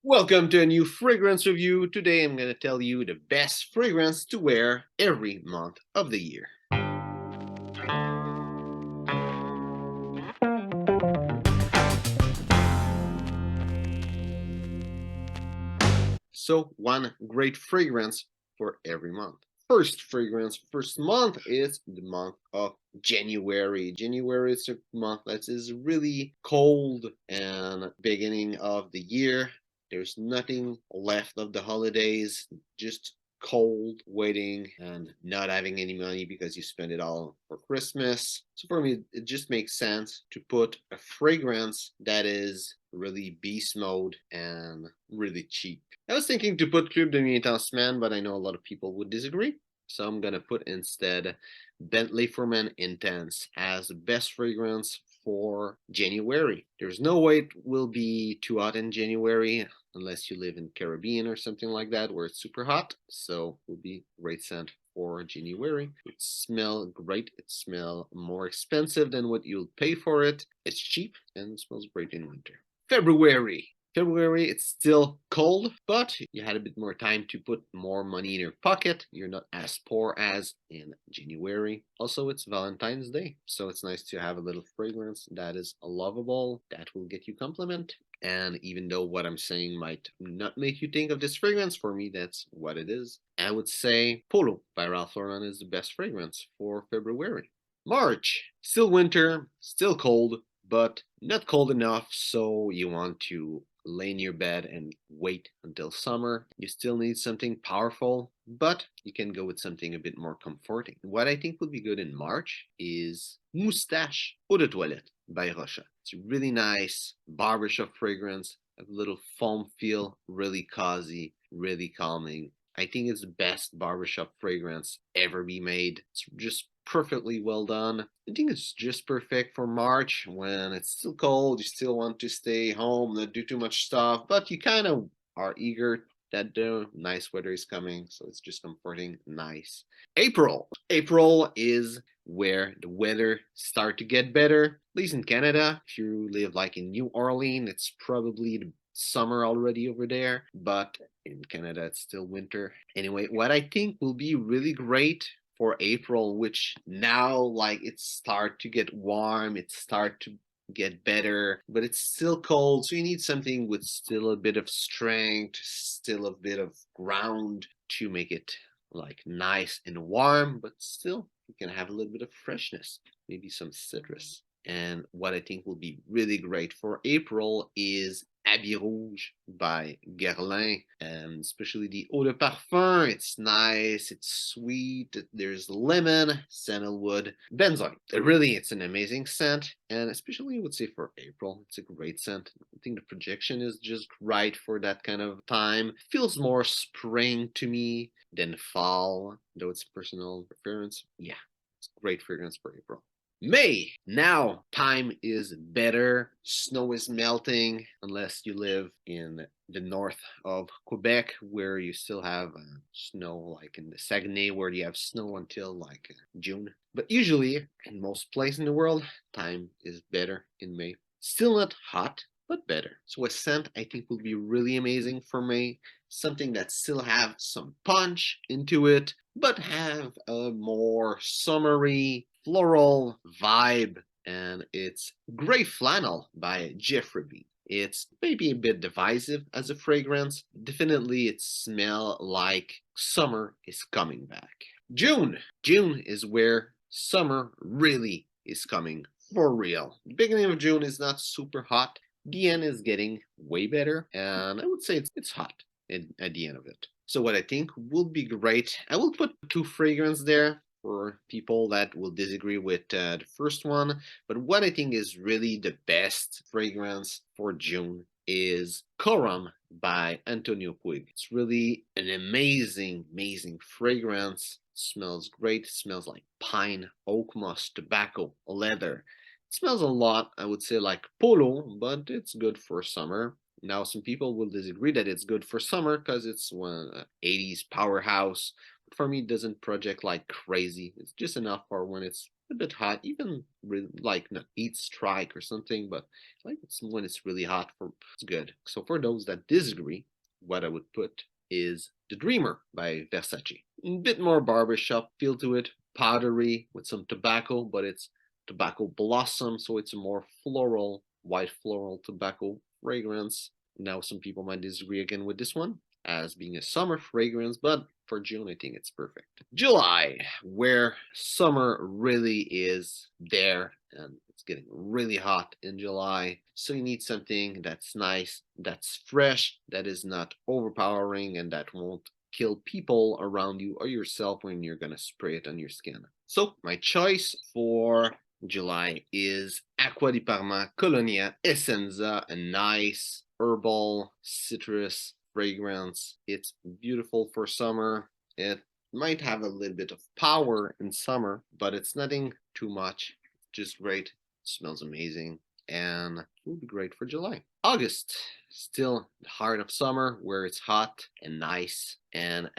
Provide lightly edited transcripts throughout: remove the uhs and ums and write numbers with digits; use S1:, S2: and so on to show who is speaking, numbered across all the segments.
S1: Welcome to a new fragrance review. Today I'm going to tell you the best fragrance to wear every month of the year. So one great fragrance for every month. First month is the month of January. January is a month that is really cold and beginning of the year. There's nothing left of the holidays, just cold, waiting, and not having any money because you spend it all for Christmas. So for me, it just makes sense to put a fragrance that is really beast mode and really cheap. I was thinking to put Club de Nuit Intense, but I know a lot of people would disagree. So I'm gonna put instead Bentley for Men Intense as the best fragrance for January. There's no way it will be too hot in January unless you live in Caribbean or something like that where it's super hot. So it will be great scent for January. It smells great. It smells more expensive than what you'll pay for it. It's cheap and it smells great in winter. February. February, it's still cold, but you had a bit more time to put more money in your pocket. You're not as poor as in January. Also, it's Valentine's Day, so it's nice to have a little fragrance that is lovable, that will get you compliment. And even though what I'm saying might not make you think of this fragrance, for me, that's what it is. I would say Polo by Ralph Lauren is the best fragrance for February. March, still winter, still cold, but not cold enough so you want to lay in your bed and wait until summer. You still need something powerful, but you can go with something a bit more comforting. What I think would be good in March is Moustache Eau de Toilette by Rocha. It's a really nice barbershop fragrance, a little foam feel, really cozy, really calming. I think it's the best barbershop fragrance ever be made. It's just perfectly well done. I think it's just perfect for March when it's still cold, you still want to stay home, not do too much stuff, but you kind of are eager that the nice weather is coming, so it's just comforting, nice. April. April is where the weather start to get better, at least in Canada. If you live like in New Orleans, it's probably the summer already over there, but in Canada it's still winter. Anyway, what I think will be really great for April, which now like it start to get warm, it start to get better, but it's still cold, so you need something with still a bit of strength, still a bit of ground to make it like nice and warm, but still you can have a little bit of freshness, maybe some citrus. And what I think will be really great for April is Habit Rouge by Guerlain, and especially the eau de parfum. It's nice, it's sweet, there's lemon, sandalwood, benzoin. Really, it's an amazing scent, and especially I would say for April, it's a great scent. I think the projection is just right for that kind of time. Feels more spring to me than fall, though it's personal preference. Yeah, it's a great fragrance for April. May. Now time is better. Snow is melting unless you live in the north of Quebec where you still have snow, like in the Saguenay where you have snow until like June. But usually in most places in the world, time is better in May. Still not hot, but better. So a scent I think will be really amazing for May. Something that still have some punch into it, but have a more summery, floral vibe, and it's Grey Flannel by Jeffrey B. It's maybe a bit divisive as a fragrance. Definitely it smells like summer is coming back. June. June is where summer really is coming for real. The beginning of June is not super hot. The end is getting way better, and I would say it's hot at the end of it. So what I think will be great, I will put two fragrances there for people that will disagree with the first one. But what I think is really the best fragrance for June is Coram by Antonio Puig. It's really an amazing, amazing fragrance. It smells great. It smells like pine, oak moss, tobacco, leather. It smells a lot, I would say, like Polo, but it's good for summer. Now, some people will disagree that it's good for summer because it's one 80s powerhouse. For me, it doesn't project like crazy. It's just enough for when it's a bit hot, even really, like not heat strike or something, but like it's when it's really hot for it's good. So for those that disagree, what I would put is The Dreamer by Versace. A bit more barbershop feel to it, powdery with some tobacco, but it's tobacco blossom, so it's a more floral, white floral tobacco fragrance. Now some people might disagree again with this one as being a summer fragrance, but for June, I think it's perfect. July, where summer really is there and it's getting really hot in July. So you need something that's nice, that's fresh, that is not overpowering, and that won't kill people around you or yourself when you're gonna spray it on your skin. So my choice for July is Acqua di Parma Colonia Essenza, a nice herbal citrus fragrance. It's beautiful for summer. It might have a little bit of power in summer, but it's nothing too much. Just great. It smells amazing and will be great for July. August, still the heart of summer where it's hot and nice. And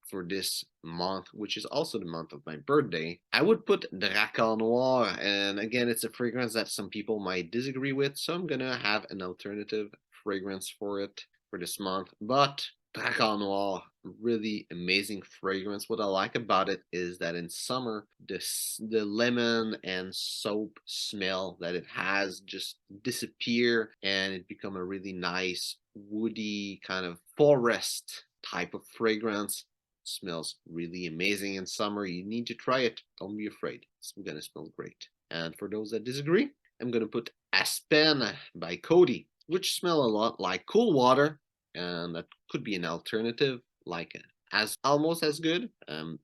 S1: for this month, which is also the month of my birthday, I would put Dracar Noir. And again, it's a fragrance that some people might disagree with, so I'm gonna have an alternative fragrance for it for this month. But Dracar Noir, really amazing fragrance. What I like about it is that in summer, the lemon and soap smell that it has just disappear and it become a really nice woody kind of forest type of fragrance. Smells really amazing in summer. You need to try it. Don't be afraid. It's gonna smell great. And for those that disagree, I'm gonna put Aspen by Coty, which smell a lot like cool water, and that could be an alternative, like as almost as good.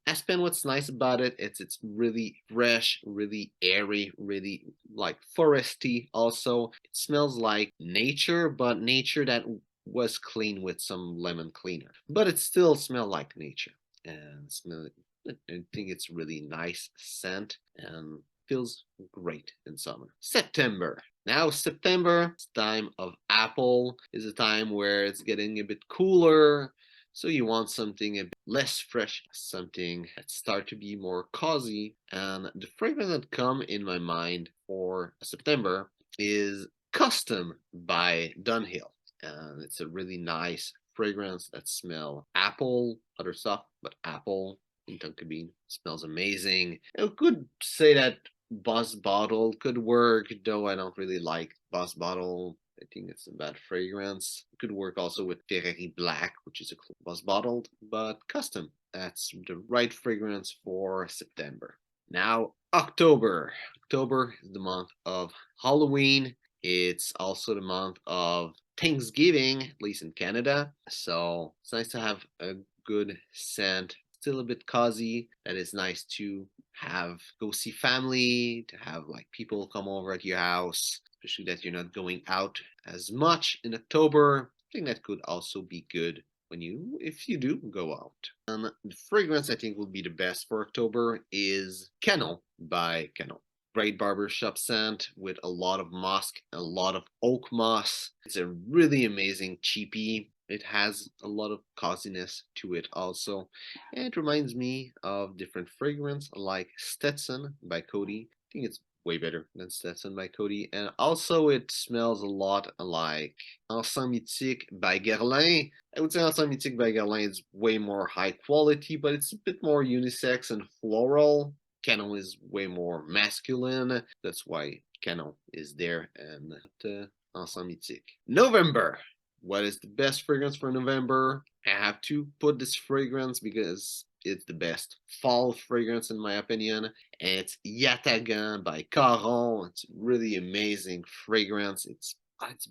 S1: Aspen, what's nice about it, it's really fresh, really airy, really like foresty. Also, it smells like nature, but nature that was clean with some lemon cleaner, but it still smells like nature and smell. I think it's really nice scent and feels great in summer. September. Now September, it's time of apple, is a time where it's getting a bit cooler. So you want something a bit less fresh, something that start to be more cozy. And the fragrance that come in my mind for September is Custom by Dunhill. And it's a really nice fragrance that smell apple, other stuff, but apple in tonka bean. Smells amazing. I could say that Boss Bottle could work, though I don't really like Boss Bottle. I think it's a bad fragrance. It could work also with Ferrari Black, which is a Boss Bottled, but Custom. That's the right fragrance for September. Now, October. October is the month of Halloween. It's also the month of Thanksgiving, at least in Canada. So it's nice to have a good scent, still a bit cozy. That is nice to have go see family, to have like people come over at your house, especially that you're not going out as much in October. I think that could also be good when you, if you do go out. The fragrance I think will be the best for October is Canon by Canon. Great barbershop scent with a lot of musk, a lot of oak moss. It's a really amazing cheapie. It has a lot of coziness to it also. And it reminds me of different fragrance like Stetson by Coty. I think it's way better than Stetson by Coty. And also it smells a lot like Encens Mythique by Guerlain. I would say Encens Mythique by Guerlain is way more high quality, but it's a bit more unisex and floral. Canon is way more masculine. That's why Canon is there and Encens Mythique. November. What is the best fragrance for November? I have to put this fragrance because it's the best fall fragrance in my opinion. And it's Yatagan by Caron. It's really amazing fragrance. It's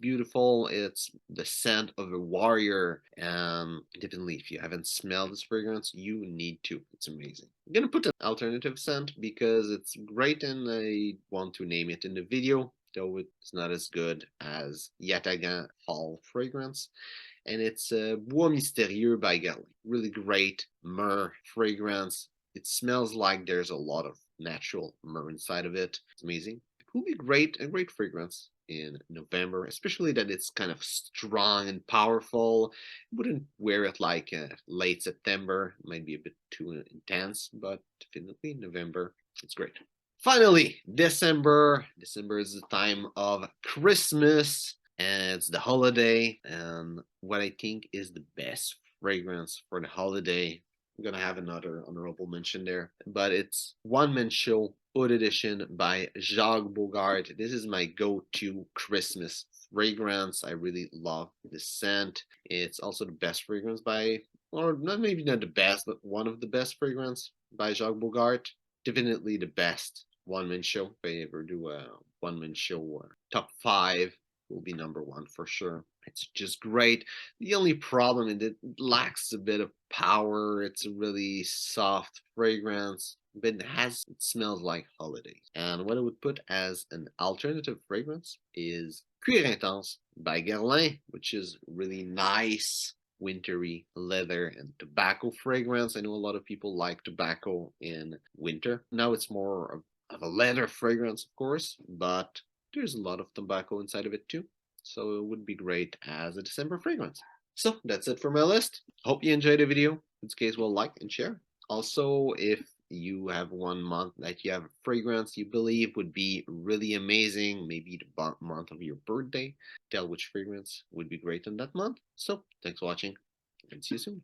S1: beautiful. It's the scent of a warrior. Definitely, if you haven't smelled this fragrance, you need to. It's amazing. I'm gonna put an alternative scent because it's great and I want to name it in the video, though it's not as good as Yatagan fall fragrance. And it's Bois Mystérieux by Guerlain. Really great myrrh fragrance. It smells like there's a lot of natural myrrh inside of it. It's amazing. It will be great, a great fragrance in November, especially that it's kind of strong and powerful. I wouldn't wear it like late September. It might be a bit too intense, but definitely November, it's great. Finally, December. December is the time of Christmas and it's the holiday. And what I think is the best fragrance for the holiday, I'm gonna have another honorable mention there, but it's One Man Show Eau Edition by Jacques Bogart. This is my go-to Christmas fragrance. I really love the scent. It's also the best fragrance by, or not maybe not the best, but one of the best fragrance by Jacques Bogart. Definitely the best one-man show. If I ever do a one-man show top 5, will be number 1 for sure. It's just great. The only problem is it lacks a bit of power. It's a really soft fragrance, but it smells like holidays. And what I would put as an alternative fragrance is Cuir Intense by Guerlain, which is really nice wintry leather and tobacco fragrance. I know a lot of people like tobacco in winter. Now it's more of a leather fragrance, of course, but there's a lot of tobacco inside of it too. So it would be great as a December fragrance. So that's it for my list. Hope you enjoyed the video. In this case, well, like and share. Also, if you have one month that you have a fragrance you believe would be really amazing, maybe the month of your birthday, tell which fragrance would be great in that month. So thanks for watching and see you soon.